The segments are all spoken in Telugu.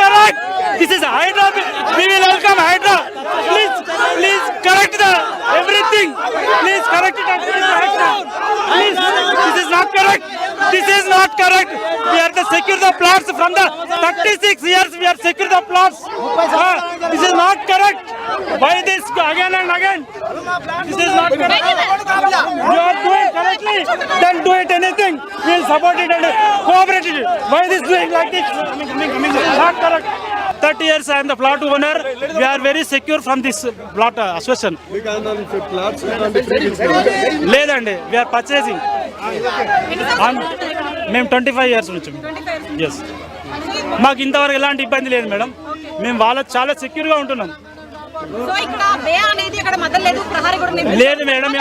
correct. This is Hydra. We will welcome Hydra. Please correct the everything. Please correct it. Please, this is not correct. This is not correct. We are to secure the plots from the 36 years. We are secure the plots. This is not correct. Why this again and again? This is not correct. You are doing correctly. Then do it anything. We will support it and cooperate it. Why this doing like this? Not correct. 30 years I am the plot owner. We are very secure from this plot association. లేదండి we are purchasing. మేము 25 years నుంచి. ఎస్ మాకు ఇంతవరకు ఎలాంటి ఇబ్బంది లేదు మేడం. మేము వాళ్ళకి చాలా సెక్యూర్గా ఉంటున్నాం. లేదు మేడం,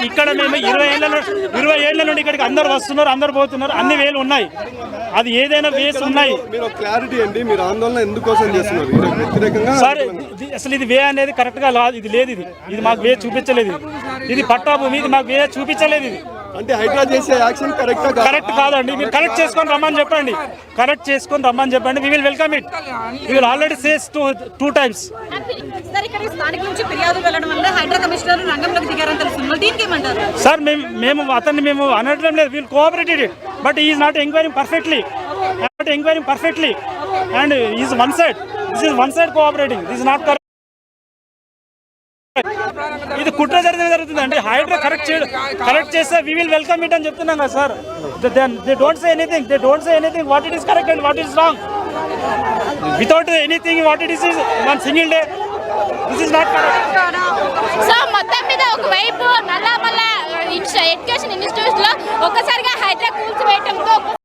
ఇక్కడ మేము 20 ఏళ్ళ నుండి ఇక్కడికి అందరు వస్తున్నారు, అందరు పోతున్నారు, అన్ని వేలు ఉన్నాయి. అది ఏదైనా వేస్ ఉన్నాయి. సార్ అసలు ఇది వే అనేది కరెక్ట్ గా ఇది లేదు. ఇది మాకు వే చూపించలేదు. ఇది పట్టా భూమి, ఇది మాకు వే చూపించలేదు. ఇది అంటే హైడ్రా చేసే యాక్షన్ కరెక్ట్ కాదండి. మీరు కరెక్ట్ చేసుకొని రమ్మని చెప్పండి. కరెక్ట్ చేసుకొని రమ్మని చెప్పండి. We will welcome it. We will already says two times. Sir మేము అతన్ని మేము అనడం లేదు. We'll cooperated it but is not enquiring perfectly and is one side. This is one side cooperating. This is not correct. ఇది కుట్ర జరుగుతుందండి. హైడ్రా కరెక్ట్ చేస్తే వి విల్ వెల్కమ్ ఇట్ అని చెప్తున్నాం కదా sir. They don't say anything what it is correct and what is wrong without anything what it is one single day. This is not correct. So మొత్తం మీద ఒకవైపు నల్లమల్ల ఎడ్యుకేషన్ ఇన్స్టిట్యూట్ లో ఒక్కసారిగా హైడ్రా కూల్చివేయడంతో